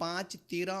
5, 13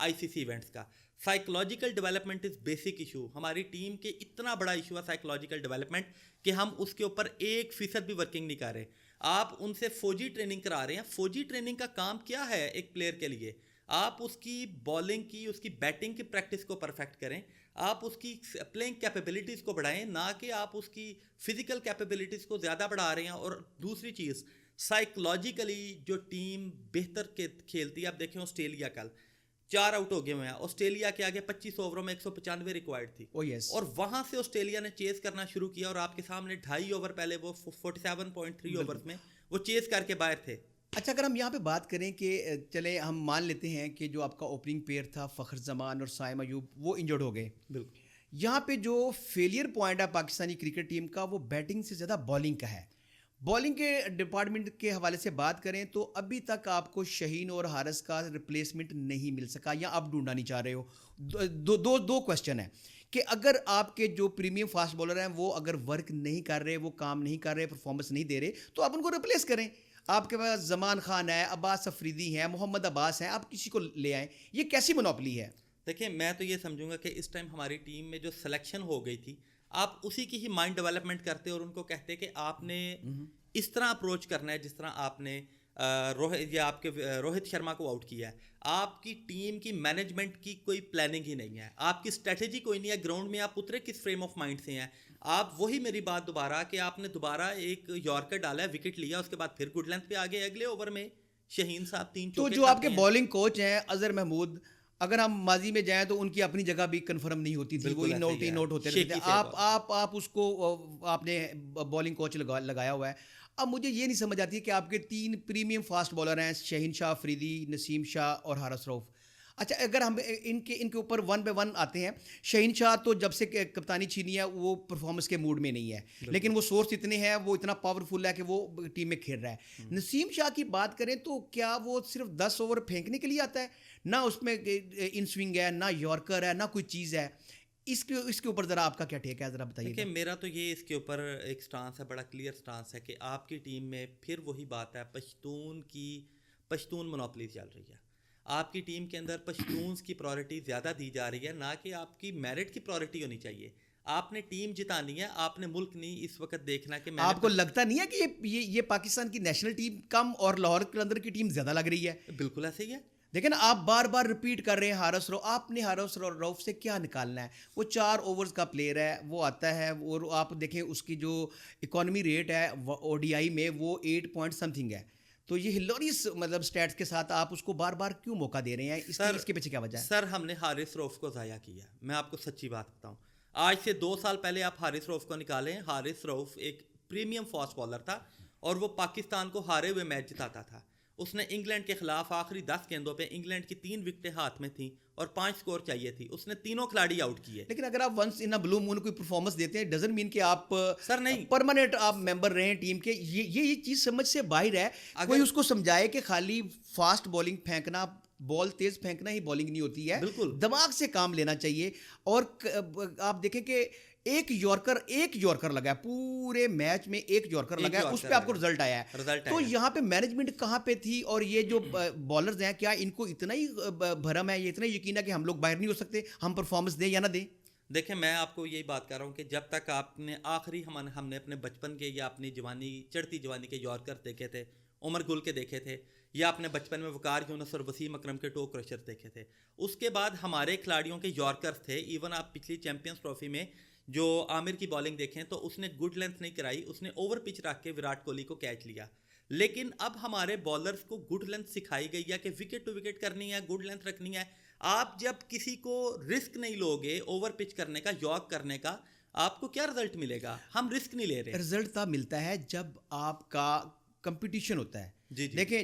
ICC events کا. Psychological development is basic issue. ہماری team کے اتنا بڑا ایشو ہے سائیکولوجیکل ڈیولپمنٹ کہ ہم اس کے اوپر 1% بھی ورکنگ نہیں کر رہے. آپ ان سے فوجی ٹریننگ کرا رہے ہیں. فوجی ٹریننگ کا کام کیا ہے ایک پلیئر کے لیے؟ آپ اس کی بالنگ کی, اس کی بیٹنگ کی پریکٹس کو پرفیکٹ کریں, آپ اس کی پلینگ کیپیبلٹیز کو بڑھائیں, نہ کہ آپ اس کی فزیکل کیپیبلٹیز کو زیادہ بڑھا رہے ہیں. اور دوسری چیز, سائیکولوجیکلی جو ٹیم بہتر کھیلتی ہے, اب دیکھیں آسٹریلیا کل 4 آؤٹ ہو گئے ہوئے ہیں. آسٹریلیا کے آگے 25 اووروں میں 195 ریکوائرڈ تھی, اور وہاں سے آسٹریلیا نے چیز کرنا شروع کیا, اور آپ کے سامنے 2.5 اوور پہلے وہ 47.3 اوورز میں وہ چیز کر کے باہر تھے. اچھا, اگر ہم یہاں پہ بات کریں کہ چلے ہم مان لیتے ہیں کہ جو آپ کا اوپننگ پیئر تھا فخر زمان اور سائم ایوب وہ انجرڈ ہو گئے, بالکل یہاں پہ جو فیلئر پوائنٹ ہے پاکستانی کرکٹ ٹیم کا وہ بیٹنگ سے زیادہ بالنگ کا ہے. بالنگ کے ڈپارٹمنٹ کے حوالے سے بات کریں تو ابھی تک آپ کو شہین اور حارث کا ریپلیسمنٹ نہیں مل سکا, یا آپ ڈھونڈنا نہیں چاہ رہے ہو. دو کوسچن ہیں کہ اگر آپ کے جو پریمیم فاسٹ بالر ہیں وہ اگر ورک نہیں کر رہے, وہ کام نہیں کر رہے, پرفارمنس نہیں دے رہے, تو آپ ان کو ریپلیس کریں. آپ کے پاس زمان خان ہے, عباس افریدی ہیں, محمد عباس ہیں, آپ کسی کو لے آئیں. یہ کیسی منوپلی ہے؟ دیکھیں, میں تو یہ سمجھوں گا کہ اس ٹائم ہماری ٹیم میں جو سلیکشن ہو گئی تھی, آپ اسی کی ہی مائنڈ ڈیولپمنٹ کرتے اور ان کو کہتے کہ آپ نے اس طرح اپروچ کرنا ہے جس طرح آپ نے آپ کے روہت شرما کو آؤٹ کیا ہے. آپ کی ٹیم کی مینجمنٹ کی کوئی پلاننگ ہی نہیں ہے, آپ کی اسٹریٹجی کوئی نہیں ہے. گراؤنڈ میں آپ اترے کس فریم آف مائنڈ سے ہیں؟ آپ وہی میری بات دوبارہ کہ آپ نے دوبارہ ایک یارکر ڈالا ہے, وکٹ لیا, اس کے بعد پھر گڈ لینتھ پہ آگے اگلے اوور میں شہین صاحب 3 چوکے. تو جو آپ کے بالنگ کوچ ہیں اظہر محمود, اگر ہم ماضی میں جائیں تو ان کی اپنی جگہ بھی کنفرم نہیں ہوتی تھی, وہ نوٹ ہوتے رہتے تھے. آپ اس کو آپ نے بالنگ کوچ لگایا ہوا ہے. اب مجھے یہ نہیں سمجھ آتی کہ آپ کے 3 پریمیم فاسٹ بالر ہیں, شہین شاہ افریدی, نسیم شاہ اور حارث رؤف. اچھا, اگر ہم ان کے اوپر 1 by 1 آتے ہیں, شہین شاہ تو جب سے کپتانی چھینی ہے وہ پرفارمنس کے موڈ میں نہیں ہے, لیکن وہ سورس اتنے ہیں, وہ اتنا پاورفل ہے کہ وہ ٹیم میں کھیل رہا ہے. نسیم شاہ کی بات کریں تو کیا وہ صرف 10 اوور پھینکنے کے لیے آتا ہے؟ نہ اس میں ان سوئنگ ہے, نہ یارکر ہے, نہ کوئی چیز ہے. اس کے اوپر ذرا آپ کا کیا ٹیک ہے, ذرا بتائیے. کہ میرا تو یہ اس کے اوپر ایک سٹانس ہے, بڑا کلیئر سٹانس ہے کہ آپ کی ٹیم میں پھر وہی بات ہے, پشتون منوپلی چل رہی ہے. آپ کی ٹیم کے اندر پشتونز کی پرائورٹی زیادہ دی جا رہی ہے, نہ کہ آپ کی میرٹ کی پرائورٹی ہونی چاہیے. آپ نے ٹیم جتانی ہے, آپ نے ملک نہیں اس وقت دیکھنا کہ آپ کو لگتا نہیں ہے کہ یہ پاکستان کی نیشنل ٹیم کم اور لاہور قلندر کی ٹیم زیادہ لگ رہی ہے؟ بالکل ایسے ہی ہے. دیکھیں نا, آپ بار بار ریپیٹ کر رہے ہیں حارث رؤف. آپ نے حارث رؤف سے کیا نکالنا ہے؟ وہ 4 اوورز کا پلیئر ہے, وہ آتا ہے, اور آپ دیکھیں اس کی جو اکانومی ریٹ ہے ODI میں وہ 8 پوائنٹ سمتھنگ ہے. تو یہ ہلوریس مطلب سٹیٹس کے ساتھ آپ اس کو بار بار کیوں موقع دے رہے ہیں؟ اس کے پیچھے کیا وجہ ہے؟ سر, ہم نے حارث رؤف کو ضائع کیا. میں آپ کو سچی بات بتاؤں, آج سے 2 سال پہلے آپ حارث رؤف کو نکالیں. حارث رؤف ایک پریمیم فاسٹ بالر تھا, اور وہ پاکستان کو ہارے ہوئے میچ جتاتا تھا. اس نے انگلینڈ کے خلاف آخری 10 گیندوں پہ انگلینڈ کی 3 وکٹیں ہاتھ میں تھیں اور 5 سکور چاہیے تھی, اس نے تینوں کھلاڑی آؤٹ کیے. لیکن اگر آپ ونس ان بلو مون کوئی پرفارمنس دیتے ہیں, ڈزنٹ مین کہ آپ سر نہیں پرماننٹ آپ ممبر رہے ٹیم کے. یہ چیز سمجھ سے باہر ہے. کوئی اس کو سمجھائے کہ خالی فاسٹ بالنگ پھینکنا, بال تیز پھینکنا ہی بالنگ نہیں ہوتی ہے, دماغ سے کام لینا چاہیے. اور آپ دیکھیں کہ ایک یارکر لگا ہے پورے میچ میں, ایک یارکر لگا ہے, اس پہ آپ کو رزلٹ آیا ہے. تو یہاں پہ مینجمنٹ کہاں پہ تھی؟ اور یہ جو بالرز ہیں, کیا ان کو اتنا ہی بھرم ہے, یہ اتنا یقین ہے کہ ہم لوگ باہر نہیں ہو سکتے, ہم پرفارمنس دیں یا نہ دیں؟ دیکھیں, میں آپ کو یہی بات کر رہا ہوں کہ جب تک آپ نے آخری ہم نے اپنے بچپن کے یا اپنی جوانی, چڑھتی جوانی کے یارکر دیکھے تھے, عمر گل کے دیکھے تھے, یا اپنے بچپن میں وقار یونس اور وسیم اکرم کے ٹو کرشر دیکھے تھے, اس کے بعد ہمارے کھلاڑیوں کے یارکر تھے. ایون آپ پچھلی چیمپئنز ٹرافی میں جو عامر کی بالنگ دیکھیں تو اس نے گڈ لینتھ نہیں کرائی, اس نے اوور پچ رکھ کے وراٹ کوہلی کو کیچ لیا. لیکن اب ہمارے بالرز کو گڈ لینتھ سکھائی گئی ہے کہ وکٹ ٹو وکٹ کرنی ہے, گڈ لینتھ رکھنی ہے. آپ جب کسی کو رسک نہیں لوگے اوور پچ کرنے کا, یارک کرنے کا, آپ کو کیا رزلٹ ملے گا؟ ہم رسک نہیں لے رہے. رزلٹ تب ملتا ہے جب آپ کا کمپٹیشن ہوتا ہے. جی دیکھیں,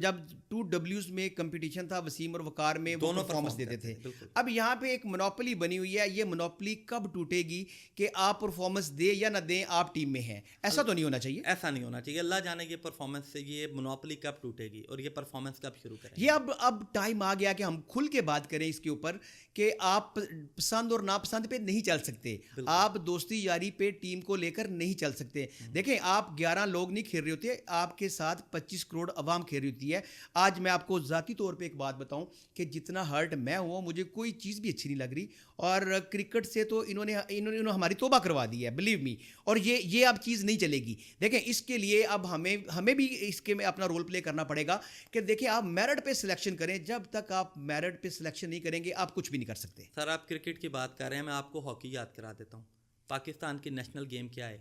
جب 2Ws میں کمپٹیشن تھا, وسیم اور وقار میں وہ پرفارمنس دیتے تھے. اب یہاں پہ ایک منوپلی بنی ہوئی ہے. یہ منوپلی کب ٹوٹے گی کہ آپ پرفارمنس دیں یا نہ دیں, آپ ٹیم میں ہیں؟ ایسا تو نہیں ہونا چاہیے. ایسا نہیں ہونا چاہیے. اللہ جانے یہ پرفارمنس سے یہ منوپلی کب ٹوٹے گی اور یہ پرفارمنس کب شروع کریں. یہ اب ٹائم آ گیا کہ ہم کھل کے بات کریں اس کے اوپر کہ آپ پسند اور ناپسند پہ نہیں چل سکتے, آپ دوستی یاری پہ ٹیم کو لے کر نہیں چل سکتے. دیکھیں, آپ 11 لوگ نہیں کھیل رہے ہوتے, آپ کے ساتھ 25 کروڑ عوام کھیل رہی ہوتی ہے. آج میں آپ کو ذاتی طور پہ ایک بات بتاؤں کہ جتنا ہرٹ میں ہوا مجھے کوئی چیز بھی اچھی نہیں لگ رہی, اور کرکٹ سے تو انہوں نے ہماری توبہ کروا دی ہے, بلیو می. اور یہ اب چیز نہیں چلے گی. دیکھیں اس کے لیے اب ہمیں بھی اس کے میں اپنا رول پلے کرنا پڑے گا کہ دیکھیں آپ میرٹ پہ سلیکشن کریں. جب تک آپ میرٹ پہ سلیکشن نہیں کریں گے آپ کچھ بھی نہیں کر سکتے. سر آپ کرکٹ کی بات کر رہے ہیں, میں آپ کو ہاکی یاد کرا دیتا ہوں. پاکستان کی نیشنل گیم کیا ہے؟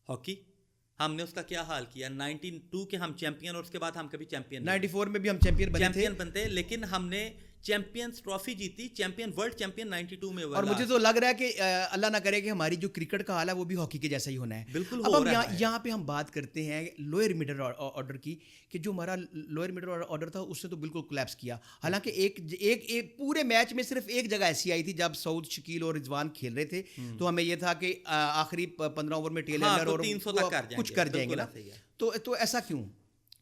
ہاکی. ہم نے اس کا کیا حال کیا. 92 کے ہم چیمپئن, اور اس کے بعد ہم کبھی چیمپئن 94 میں بھی ہم چیمپئن بنتے, لیکن ہم نے چیمپئنز ٹرافی جیتی, چیمپئن ورلڈ چیمپئن 92 میں. اور مجھے تو لگ رہا ہے کہ اللہ نہ کرے کہ ہماری جو کرکٹ کا حال ہے وہ بھی ہاکی کے جیسا ہی ہونا ہے. بالکل. اب ہم یہاں پہ ہم بات کرتے ہیں لوئر مڈل آرڈر کی, کہ جو ہمارا لوئر مڈل آرڈر تھا اس سے تو بالکل کولیپس کیا. حالانکہ ایک پورے میچ میں صرف ایک جگہ ایسی آئی تھی جب سعود, شکیل اور رضوان کھیل رہے تھے, تو ہمیں یہ تھا کہ آخری 15 اوور میں ٹیل اینڈر اور 300 تک کچھ کر جائیں گے نا. تو ایسا کیوں؟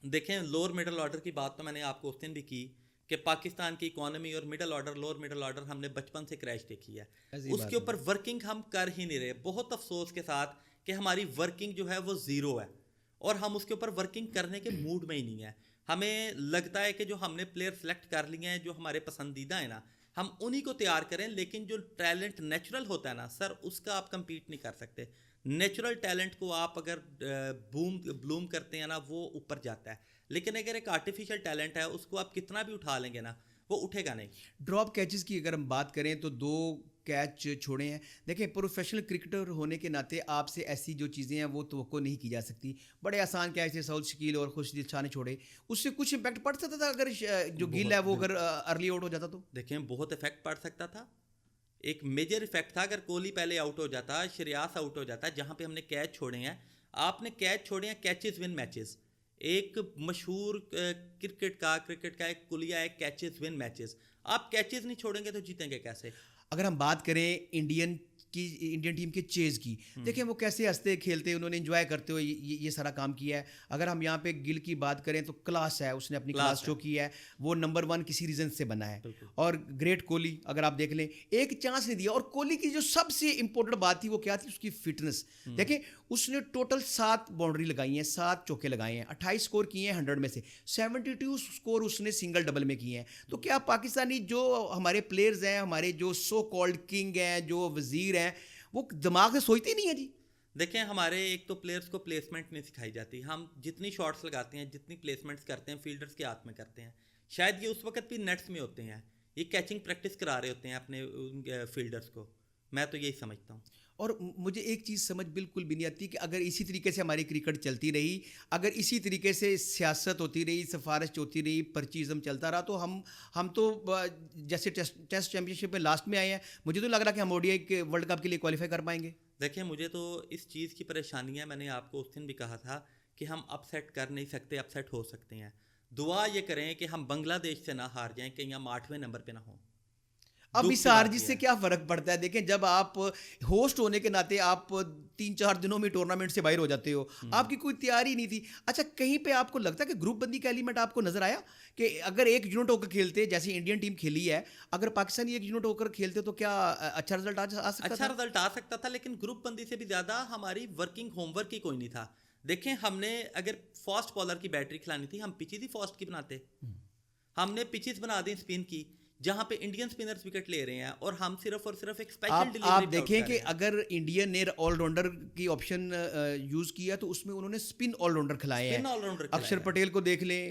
دیکھیں لوور مڈل آرڈر کی بات تو میں نے آپ کو اس دن بھی کی کہ پاکستان کی اکانومی اور middle order, lower middle order ہم نے بچپن سے کریش دیکھی ہے. اس کے اوپر ورکنگ ہم کر ہی نہیں رہے, بہت افسوس کے ساتھ کہ ہماری ورکنگ جو ہے وہ زیرو ہے, اور ہم اس کے اوپر ورکنگ کرنے کے موڈ میں ہی نہیں ہے. ہمیں لگتا ہے کہ جو ہم نے پلیئر سلیکٹ کر لیے ہیں جو ہمارے پسندیدہ ہیں نا, ہم انہی کو تیار کریں, لیکن جو ٹیلنٹ نیچرل ہوتا ہے نا سر, اس کا آپ کمپیٹ نہیں کر سکتے. نیچرل ٹیلنٹ کو آپ اگر بلوم کرتے ہیں نا وہ اوپر جاتا ہے, لیکن اگر ایک آرٹیفیشل ٹیلنٹ ہے اس کو آپ کتنا بھی اٹھا لیں گے نا وہ اٹھے گا نہیں. ڈراپ کیچز کی اگر ہم بات کریں تو 2 کیچ چھوڑے ہیں. دیکھیں پروفیشنل کرکٹر ہونے کے ناطے آپ سے ایسی جو چیزیں ہیں وہ توقع نہیں کی جا سکتی. بڑے آسان کیچ تھے سعود شکیل اور خورشید شاہ نے چھوڑے, اس سے کچھ امپیکٹ پڑ سکتا تھا اگر جو گیل ہے وہ اگر ارلی آؤٹ ہو جاتا تو. دیکھیں بہت افیکٹ پڑ سکتا تھا, ایک میجر افیکٹ تھا. اگر کوہلی پہلے آؤٹ ہو جاتا, شریاس آؤٹ ہو جاتا, جہاں پہ ہم نے کیچ چھوڑے ہیں, آپ نے کیچ چھوڑے ہیں, کیچز ون میچز. ایک مشہور کرکٹ کا ایک کلیہ ہے, کیچز ون میچز. آپ کیچز نہیں چھوڑیں گے تو جیتیں گے کیسے؟ اگر ہم بات کریں انڈین ٹیم کے چیز کی, دیکھیں وہ کیسے ہنستے کھیلتے, انہوں نے انجوائے کرتے ہوئے یہ سارا کام کیا ہے. اگر ہم یہاں پہ گل کی بات کریں تو کلاس ہے, اس نے اپنی کلاس شو کی ہے, وہ نمبر 1 کسی ریزن سے بنا ہے. اور گریٹ کوہلی اگر آپ دیکھ لیں ایک چانس نہیں دیا. اور کوہلی کی جو سب سے امپورٹنٹ بات تھی وہ کیا تھی, اس کی فٹنس. دیکھیں اس نے ٹوٹل 7 باؤنڈری لگائی ہیں, 7 چوکے لگائے ہیں, 28 اسکور کیے ہیں 100 میں سے, 72 اسکور اس نے سنگل ڈبل میں کیے ہیں. تو کیا پاکستانی جو ہمارے پلیئرز ہیں, ہمارے جو سو کالڈ کنگ ہیں, جو وزیر ہیں, وہ دماغ سے سوچتے نہیں ہیں جی؟ دیکھیں ہمارے ایک تو پلیئرز کو پلیسمنٹ نہیں سکھائی جاتی. ہم جتنی شاٹس لگاتے ہیں, جتنی پلیسمنٹس کرتے ہیں, فیلڈرز کے ہاتھ میں کرتے ہیں. شاید یہ اس وقت بھی نیٹس میں ہوتے ہیں, یہ کیچنگ پریکٹس کرا رہے ہوتے ہیں اپنے فیلڈرز کو. میں تو یہی سمجھتا ہوں. اور مجھے ایک چیز سمجھ بالکل بھی نہیں آتی کہ اگر اسی طریقے سے ہماری کرکٹ چلتی رہی, اگر اسی طریقے سے سیاست ہوتی رہی, سفارش ہوتی رہی, پرچیزم چلتا رہا, تو ہم تو جیسے ٹیسٹ چیمپئن شپ میں لاسٹ میں آئے ہیں, مجھے تو لگ رہا کہ ہم ODI کے ورلڈ کپ کے لیے کوالیفائی کر پائیں گے. دیکھیں مجھے تو اس چیز کی پریشانی ہے, میں نے آپ کو اس دن بھی کہا تھا کہ ہم اپ سیٹ کر نہیں سکتے, اپ سیٹ ہو سکتے ہیں. دعا یہ کریں کہ ہم بنگلہ دیش سے نہ ہار جائیں, کہیں ہم 8ویں نمبر پہ نہ ہوں. اب اس ہار جس سے کیا فرق پڑتا ہے؟ دیکھیں جب آپ ہوسٹ ہونے کے ناطے آپ 3-4 دنوں میں ٹورنامنٹ سے باہر ہو جاتے ہو, آپ کی کوئی تیاری نہیں تھی. اچھا کہیں پہ آپ کو لگتا ہے کہ گروپ بندی کا ایلیمنٹ آپ کو نظر آیا کہ اگر ایک یونٹ ہو کر کھیلتے, جیسے انڈین ٹیم کھیلی ہے, اگر پاکستانی ایک یونٹ ہو کر کھیلتے تو کیا اچھا رزلٹ آ سکتا تھا؟ لیکن گروپ بندی سے بھی زیادہ ہماری ورکنگ ہوم ورک ہی کوئی نہیں تھا. دیکھیں ہم نے اگر فاسٹ بالر کی بیٹری کھلانی تھی, ہم پچیز ہی فاسٹ کی بناتے. ہم نے پچیز بنا دی اسپن کی, جہاں پہ انڈین اسپنرز وکٹ لے رہے ہیں, اور ہم صرف اور صرف ایک اسپیشل ڈیلیوری. آپ دیکھیں کہ اگر انڈین نے آل راؤنڈر کی آپشن یوز کیا تو اس میں انہوں نے اسپن آل راؤنڈر کھلائے ہیں. اکشر پٹیل کو دیکھ لیں,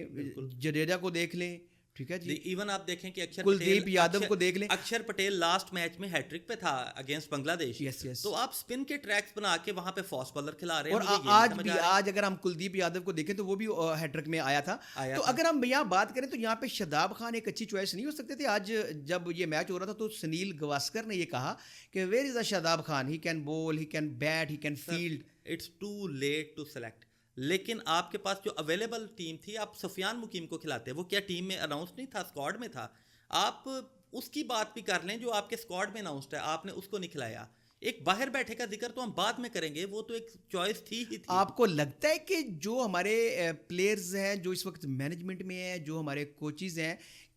جڈیجا کو دیکھ لیں, ٹھیک ہے جی. ایون آپ دیکھیں کہ کلدیپ یادو کو دیکھ لیں, اکشر پٹیل لاسٹ میچ میں ہیٹ ٹرک پہ تھا اگینسٹ بنگلہ دیش. تو آپ اسپن کے ٹریکس بنا کے وہاں پہ فاسٹ بالر کھلا رہے ہیں. اور آج اگر ہم کلدیپ یادو کو دیکھیں تو وہ بھی ہیٹ ٹرک میں آیا تھا. تو اگر ہم یہاں بات کریں تو یہاں پہ شاداب خان ایک اچھی چوائس نہیں ہو سکتے تھے. آج جب یہ میچ ہو رہا تھا تو سنیل گواسکر نے یہ کہا کہ where is Shadab Khan, he can bowl, he can bat, he can field. It's too late to select. لیکن آپ کے پاس جو اویلیبل ٹیم تھی, آپ سفیان مقیم کو کھلاتے. وہ کیا ٹیم میں اناؤنس نہیں تھا, اسکواڈ میں تھا. آپ اس کی بات بھی کر لیں جو آپ کے اسکواڈ میں اناؤنسڈ ہے, آپ نے اس کو نہیں کھلایا. ایک باہر بیٹھے کا ذکر تو ہم بعد میں کریں گے, وہ تو ایک چوائس تھی ہی تھی. آپ کو لگتا ہے کہ جو ہمارے پلیئرز ہیں جو اس وقت مینجمنٹ میں ہیں, جو ہمارے کوچز ہیں,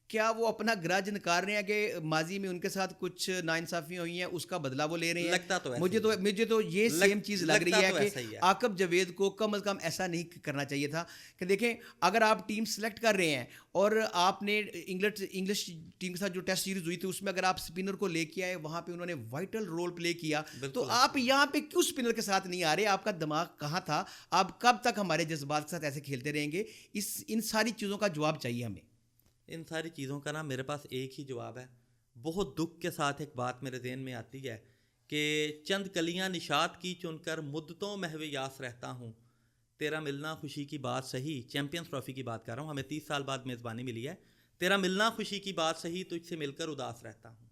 کیا وہ اپنا گرج نکال رہے ہیں کہ ماضی میں ان کے ساتھ کچھ ناانصافیاں ہوئی ہیں، اس کا بدلہ وہ لے رہے ہیں؟ لگتا تو مجھے تو یہ سیم چیز لگ رہی ہے کہ ہے۔ عاقب جاوید کو کم از کم ایسا نہیں کرنا چاہیے تھا کہ دیکھیں اگر آپ ٹیم سلیکٹ کر رہے ہیں اور آپ نے انگلش ٹیم کے ساتھ جو ٹیسٹ سیریز ہوئی تھی اس میں اگر آپ اسپنر کو لے کے آئے، وہاں پہ انہوں نے وائٹل رول پلے کیا، تو آپ یہاں پہ کیوں اسپنر کے ساتھ نہیں آ رہے؟ آپ کا دماغ کہاں تھا؟ آپ کب تک ہمارے جذبات کے ساتھ ایسے کھیلتے رہیں گے؟ ان ساری چیزوں کا جواب چاہیے ہمیں۔ ان ساری چیزوں کا نا میرے پاس ایک ہی جواب ہے۔ بہت دکھ کے ساتھ ایک بات میرے ذہن میں آتی ہے کہ چند کلیاں نشاط کی چن کر مدتوں محو یاس رہتا ہوں، تیرا ملنا خوشی کی بات صحیح، چیمپئنز ٹرافی کی بات کر رہا ہوں، ہمیں 30 سال بعد میزبانی ملی ہے، تیرا ملنا خوشی کی بات صحیح، تجھ سے مل کر اداس رہتا ہوں۔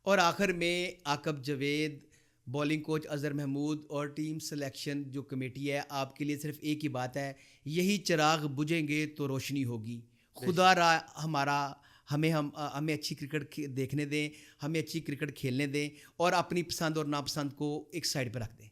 اور آخر میں عاقب جاوید، بولنگ کوچ اظہر محمود اور ٹیم سلیکشن جو کمیٹی ہے، آپ کے لیے صرف ایک ہی بات ہے، یہی چراغ بجھیں گے تو روشنی ہوگی۔ خدا را ہمیں اچھی کرکٹ دیکھنے دیں، ہمیں اچھی کرکٹ کھیلنے دیں، اور اپنی پسند اور ناپسند کو ایک سائڈ پہ رکھ دیں۔